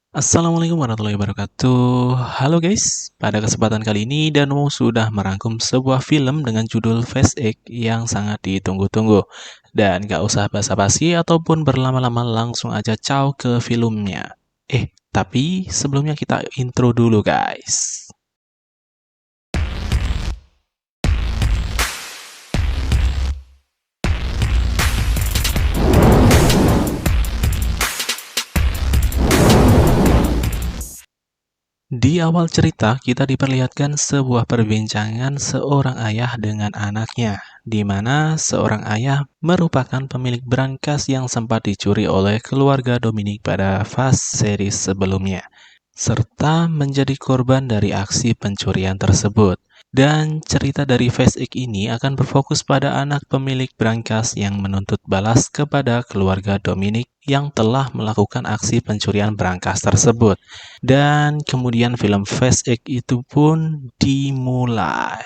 Assalamualaikum warahmatullahi wabarakatuh. Halo guys, pada kesempatan kali ini Danu sudah merangkum sebuah film dengan judul Fast X yang sangat ditunggu-tunggu. Dan gak usah basa-basi ataupun berlama-lama, langsung aja caw ke filmnya. Tapi sebelumnya kita intro dulu guys. Di awal cerita, kita diperlihatkan sebuah perbincangan seorang ayah dengan anaknya, di mana seorang ayah merupakan pemilik brankas yang sempat dicuri oleh keluarga Dominic pada fase series sebelumnya, serta menjadi korban dari aksi pencurian tersebut. Dan cerita dari Phase X ini akan berfokus pada anak pemilik brankas yang menuntut balas kepada keluarga Dominic yang telah melakukan aksi pencurian brankas tersebut. Dan kemudian film Phase X itu pun dimulai.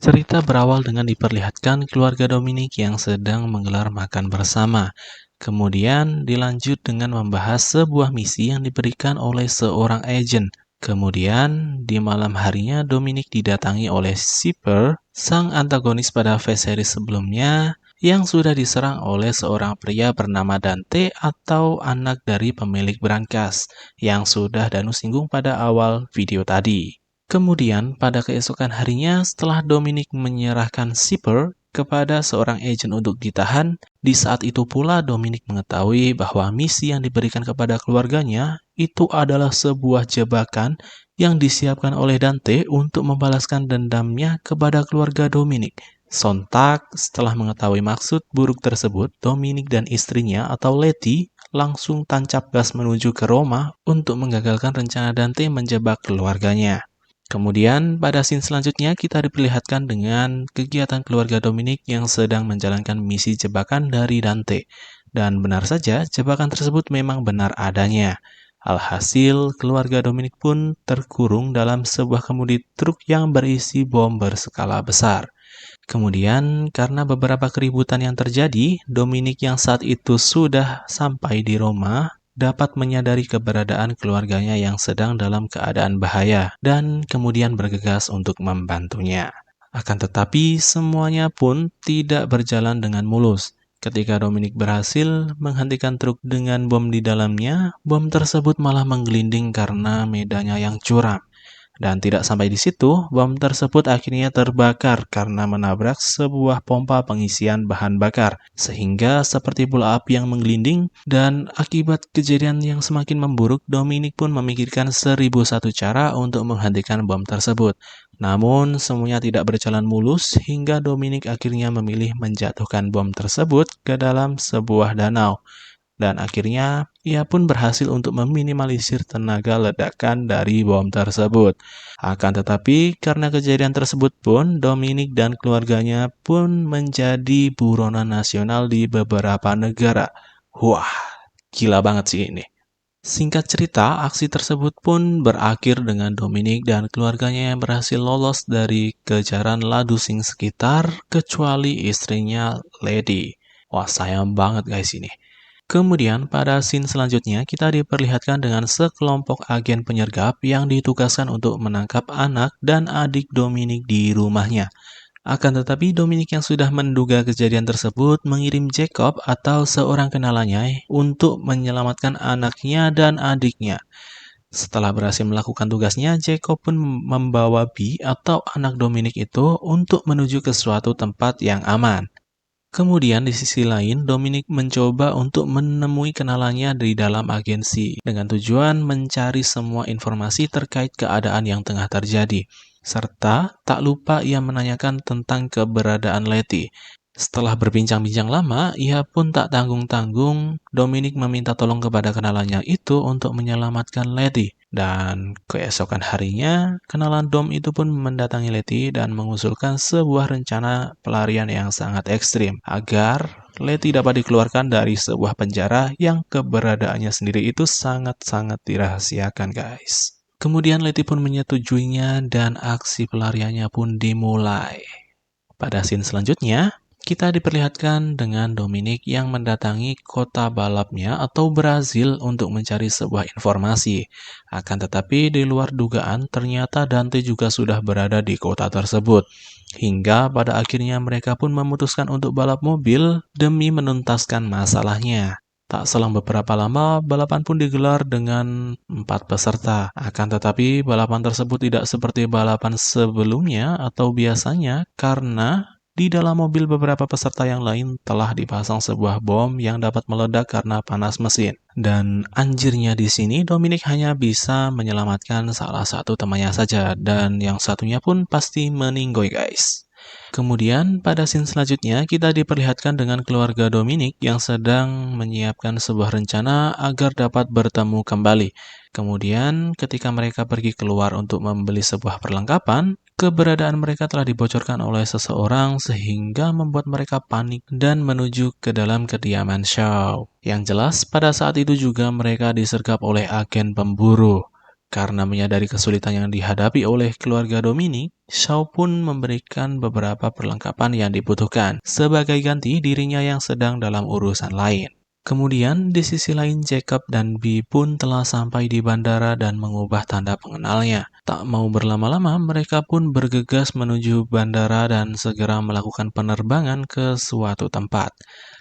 Cerita berawal dengan diperlihatkan keluarga Dominic yang sedang menggelar makan bersama. Kemudian dilanjut dengan membahas sebuah misi yang diberikan oleh seorang agen. Kemudian di malam harinya Dominic didatangi oleh Zipper, sang antagonis pada phase series sebelumnya, yang sudah diserang oleh seorang pria bernama Dante atau anak dari pemilik brankas, yang sudah Danu singgung pada awal video tadi. Kemudian, pada keesokan harinya, setelah Dominic menyerahkan Zipper kepada seorang agen untuk ditahan, di saat itu pula Dominic mengetahui bahwa misi yang diberikan kepada keluarganya itu adalah sebuah jebakan yang disiapkan oleh Dante untuk membalaskan dendamnya kepada keluarga Dominic. Sontak, setelah mengetahui maksud buruk tersebut, Dominic dan istrinya atau Letty langsung tancap gas menuju ke Roma untuk menggagalkan rencana Dante menjebak keluarganya. Kemudian pada scene selanjutnya kita diperlihatkan dengan kegiatan keluarga Dominic yang sedang menjalankan misi jebakan dari Dante. Dan benar saja, jebakan tersebut memang benar adanya. Alhasil, keluarga Dominic pun terkurung dalam sebuah kemudi truk yang berisi bom berskala besar. Kemudian, karena beberapa keributan yang terjadi, Dominic yang saat itu sudah sampai di Roma dapat menyadari keberadaan keluarganya yang sedang dalam keadaan bahaya dan kemudian bergegas untuk membantunya. Akan tetapi, semuanya pun tidak berjalan dengan mulus. Ketika Dominic berhasil menghentikan truk dengan bom di dalamnya, bom tersebut malah menggelinding karena medannya yang curam. Dan tidak sampai di situ, bom tersebut akhirnya terbakar karena menabrak sebuah pompa pengisian bahan bakar, sehingga seperti bola api yang menggelinding. Dan akibat kejadian yang semakin memburuk, Dominic pun memikirkan 1001 cara untuk menghentikan bom tersebut. Namun, semuanya tidak berjalan mulus hingga Dominic akhirnya memilih menjatuhkan bom tersebut ke dalam sebuah danau. Dan akhirnya ia pun berhasil untuk meminimalisir tenaga ledakan dari bom tersebut. Akan tetapi, karena kejadian tersebut pun, Dominic dan keluarganya pun menjadi buronan nasional di beberapa negara. Wah, gila banget sih ini. Singkat cerita, aksi tersebut pun berakhir dengan Dominic dan keluarganya yang berhasil lolos dari kejaran Ladusing sekitar, kecuali istrinya Lady. Wah, sayang banget guys ini. Kemudian pada scene selanjutnya kita diperlihatkan dengan sekelompok agen penyergap yang ditugaskan untuk menangkap anak dan adik Dominic di rumahnya. Akan tetapi Dominic yang sudah menduga kejadian tersebut mengirim Jacob atau seorang kenalannya untuk menyelamatkan anaknya dan adiknya. Setelah berhasil melakukan tugasnya, Jacob pun membawa B atau anak Dominic itu untuk menuju ke suatu tempat yang aman. Kemudian di sisi lain, Dominic mencoba untuk menemui kenalannya di dalam agensi dengan tujuan mencari semua informasi terkait keadaan yang tengah terjadi. Serta tak lupa ia menanyakan tentang keberadaan Letty. Setelah berbincang-bincang lama, ia pun tak tanggung-tanggung, Dominic meminta tolong kepada kenalannya itu untuk menyelamatkan Letty. Dan keesokan harinya, kenalan Dom itu pun mendatangi Letty dan mengusulkan sebuah rencana pelarian yang sangat ekstrim agar Letty dapat dikeluarkan dari sebuah penjara yang keberadaannya sendiri itu sangat-sangat dirahasiakan guys. Kemudian Letty pun menyetujuinya dan aksi pelariannya pun dimulai. Pada scene selanjutnya, Kita diperlihatkan dengan Dominic yang mendatangi kota balapnya atau Brazil untuk mencari sebuah informasi. Akan tetapi di luar dugaan ternyata Dante juga sudah berada di kota tersebut. Hingga pada akhirnya mereka pun memutuskan untuk balap mobil demi menuntaskan masalahnya. Tak selang beberapa lama, balapan pun digelar dengan 4 peserta. Akan tetapi, balapan tersebut tidak seperti balapan sebelumnya atau biasanya karena di dalam mobil beberapa peserta yang lain telah dipasang sebuah bom yang dapat meledak karena panas mesin. Dan anjirnya di sini, Dominic hanya bisa menyelamatkan salah satu temannya saja, dan yang satunya pun pasti meninggoy guys. Kemudian pada scene selanjutnya kita diperlihatkan dengan keluarga Dominic yang sedang menyiapkan sebuah rencana agar dapat bertemu kembali. Kemudian ketika mereka pergi keluar untuk membeli sebuah perlengkapan, keberadaan mereka telah dibocorkan oleh seseorang sehingga membuat mereka panik dan menuju ke dalam kediaman Shaw. Yang jelas pada saat itu juga mereka disergap oleh agen pemburu. Karena menyadari kesulitan yang dihadapi oleh keluarga Dominic, Shaw pun memberikan beberapa perlengkapan yang dibutuhkan sebagai ganti dirinya yang sedang dalam urusan lain. Kemudian di sisi lain Jacob dan Bee pun telah sampai di bandara dan mengubah tanda pengenalnya. Tak mau berlama-lama mereka pun bergegas menuju bandara dan segera melakukan penerbangan ke suatu tempat.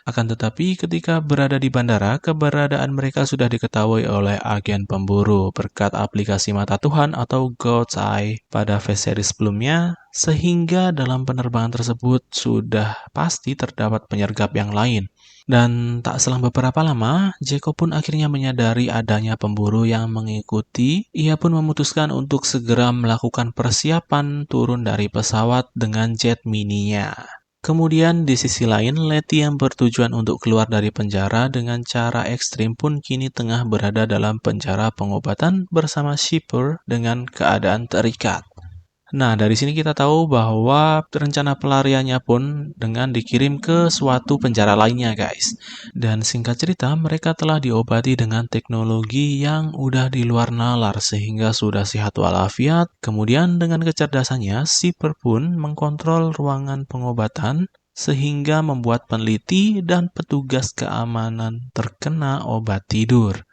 Akan tetapi ketika berada di bandara, keberadaan mereka sudah diketahui oleh agen pemburu berkat aplikasi Mata Tuhan atau God's Eye pada phase series sebelumnya, sehingga dalam penerbangan tersebut sudah pasti terdapat penyergap yang lain. Dan tak selang beberapa lama, Jacob pun akhirnya menyadari adanya pemburu yang mengikuti. Ia pun memutuskan untuk segera melakukan persiapan turun dari pesawat dengan jet mininya. Kemudian di sisi lain, Letty yang bertujuan untuk keluar dari penjara dengan cara ekstrim pun kini tengah berada dalam penjara pengobatan bersama Shipper dengan keadaan terikat. Nah, dari sini kita tahu bahwa rencana pelariannya pun dengan dikirim ke suatu penjara lainnya, guys. Dan singkat cerita, mereka telah diobati dengan teknologi yang udah di luar nalar sehingga sudah sehat walafiat. Kemudian dengan kecerdasannya, Shipper pun mengkontrol ruangan pengobatan sehingga membuat peneliti dan petugas keamanan terkena obat tidur.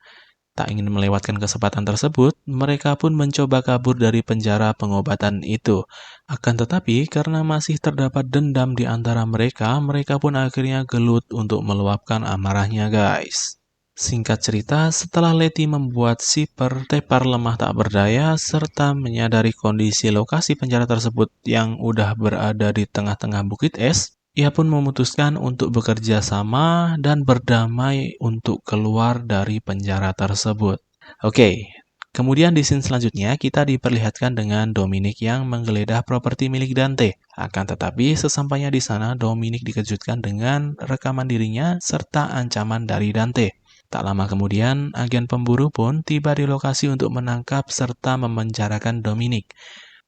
Tak ingin melewatkan kesempatan tersebut, mereka pun mencoba kabur dari penjara pengobatan itu. Akan tetapi, karena masih terdapat dendam di antara mereka, mereka pun akhirnya gelut untuk meluapkan amarahnya, guys. Singkat cerita, setelah Letty membuat Shipper tepar lemah tak berdaya, serta menyadari kondisi lokasi penjara tersebut yang udah berada di tengah-tengah bukit es, ia pun memutuskan untuk bekerja sama dan berdamai untuk keluar dari penjara tersebut. Oke, kemudian di scene selanjutnya kita diperlihatkan dengan Dominic yang menggeledah properti milik Dante. Akan tetapi sesampainya di sana, Dominic dikejutkan dengan rekaman dirinya serta ancaman dari Dante. Tak lama kemudian, agen pemburu pun tiba di lokasi untuk menangkap serta memenjarakan Dominic.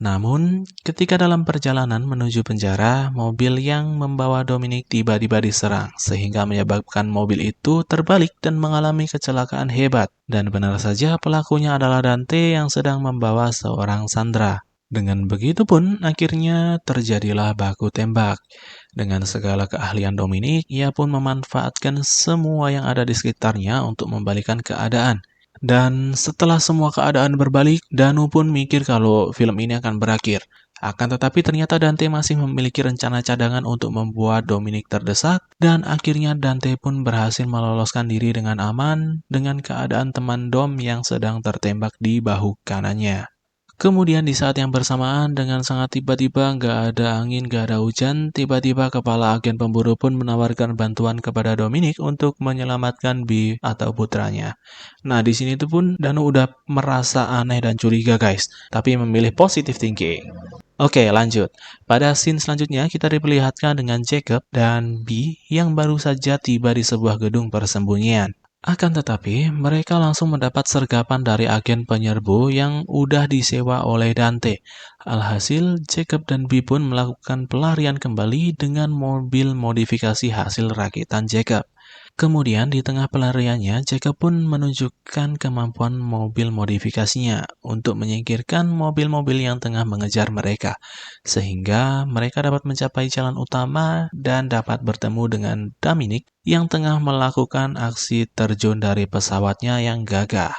Namun, ketika dalam perjalanan menuju penjara, mobil yang membawa Dominic tiba-tiba diserang, sehingga menyebabkan mobil itu terbalik dan mengalami kecelakaan hebat. Dan benar saja pelakunya adalah Dante yang sedang membawa seorang sandera. Dengan begitu pun, akhirnya terjadilah baku tembak. Dengan segala keahlian Dominic, ia pun memanfaatkan semua yang ada di sekitarnya untuk membalikan keadaan. Dan setelah semua keadaan berbalik, Danu pun mikir kalau film ini akan berakhir. Akan tetapi ternyata Dante masih memiliki rencana cadangan untuk membuat Dominic terdesak, dan akhirnya Dante pun berhasil meloloskan diri dengan aman dengan keadaan teman Dom yang sedang tertembak di bahu kanannya. Kemudian di saat yang bersamaan dengan sangat tiba-tiba nggak ada angin, nggak ada hujan, tiba-tiba kepala agen pemburu pun menawarkan bantuan kepada Dominic untuk menyelamatkan Bee atau putranya. Nah di sini tuh pun Danu udah merasa aneh dan curiga guys, tapi memilih positive thinking. Oke lanjut, pada scene selanjutnya kita diperlihatkan dengan Jacob dan Bee yang baru saja tiba di sebuah gedung persembunyian. Akan tetapi, mereka langsung mendapat sergapan dari agen penyerbu yang udah disewa oleh Dante. Alhasil, Jacob dan Bee pun melakukan pelarian kembali dengan mobil modifikasi hasil rakitan Jacob. Kemudian di tengah pelariannya, Jacob pun menunjukkan kemampuan mobil modifikasinya untuk menyingkirkan mobil-mobil yang tengah mengejar mereka, sehingga mereka dapat mencapai jalan utama dan dapat bertemu dengan Dominic yang tengah melakukan aksi terjun dari pesawatnya yang gagah.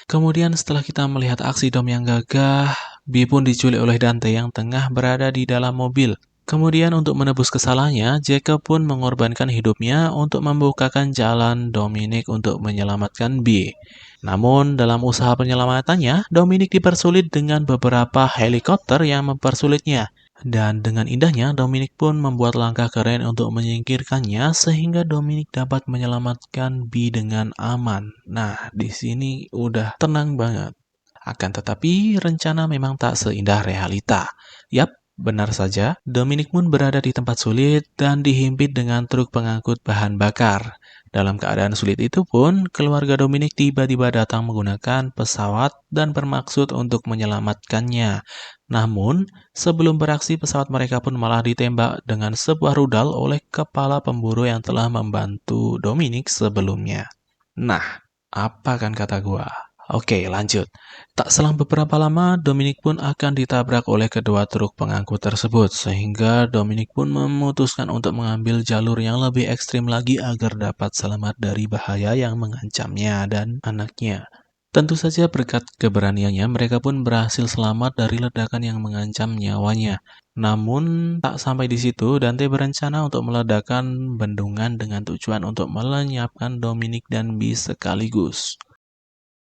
Kemudian setelah kita melihat aksi Dom yang gagah, Bee pun diculik oleh Dante yang tengah berada di dalam mobil. Kemudian untuk menebus kesalahannya, Jacob pun mengorbankan hidupnya untuk membukakan jalan Dominic untuk menyelamatkan Bee. Namun dalam usaha penyelamatannya, Dominic dipersulit dengan beberapa helikopter yang mempersulitnya. Dan dengan indahnya, Dominic pun membuat langkah keren untuk menyingkirkannya sehingga Dominic dapat menyelamatkan Bee dengan aman. Nah, di sini udah tenang banget. Akan tetapi, rencana memang tak seindah realita. Yap, benar saja, Dominic pun berada di tempat sulit dan dihimpit dengan truk pengangkut bahan bakar. Dalam keadaan sulit itu pun, keluarga Dominic tiba-tiba datang menggunakan pesawat dan bermaksud untuk menyelamatkannya. Namun, sebelum beraksi, pesawat mereka pun malah ditembak dengan sebuah rudal oleh kepala pemburu yang telah membantu Dominic sebelumnya. Nah, apa kan kata gua? Oke, lanjut. Tak selang beberapa lama, Dominic pun akan ditabrak oleh kedua truk pengangkut tersebut, sehingga Dominic pun memutuskan untuk mengambil jalur yang lebih ekstrim lagi agar dapat selamat dari bahaya yang mengancamnya dan anaknya. Tentu saja berkat keberaniannya, mereka pun berhasil selamat dari ledakan yang mengancam nyawanya. Namun, tak sampai di situ, Dante berencana untuk meledakkan bendungan dengan tujuan untuk melenyapkan Dominic dan Bee sekaligus.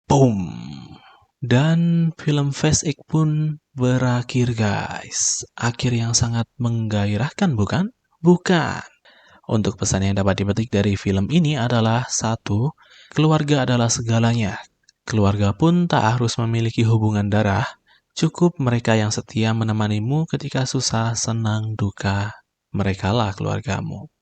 Boom! Dan film Fast X pun berakhir, guys. Akhir yang sangat menggairahkan, bukan? Bukan. Untuk pesan yang dapat dipetik dari film ini adalah 1. Keluarga adalah segalanya. Keluarga pun tak harus memiliki hubungan darah. Cukup mereka yang setia menemanimu ketika susah, senang, duka. Merekalah keluargamu.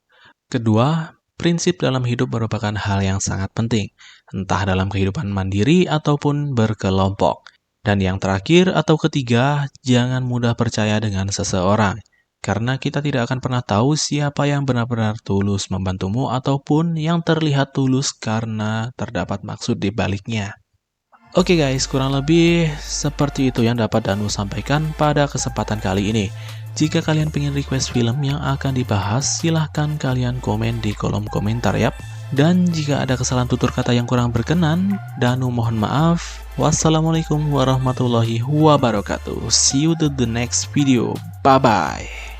Kedua, prinsip dalam hidup merupakan hal yang sangat penting, entah dalam kehidupan mandiri ataupun berkelompok. Dan yang terakhir atau ketiga, jangan mudah percaya dengan seseorang, karena kita tidak akan pernah tahu siapa yang benar-benar tulus membantumu ataupun yang terlihat tulus karena terdapat maksud di baliknya. Oke guys, kurang lebih seperti itu yang dapat Danu sampaikan pada kesempatan kali ini. Jika kalian pengen request film yang akan dibahas, silahkan kalian komen di kolom komentar ya. Dan jika ada kesalahan tutur kata yang kurang berkenan, Danu mohon maaf. Wassalamualaikum warahmatullahi wabarakatuh. See you to the next video. Bye-bye.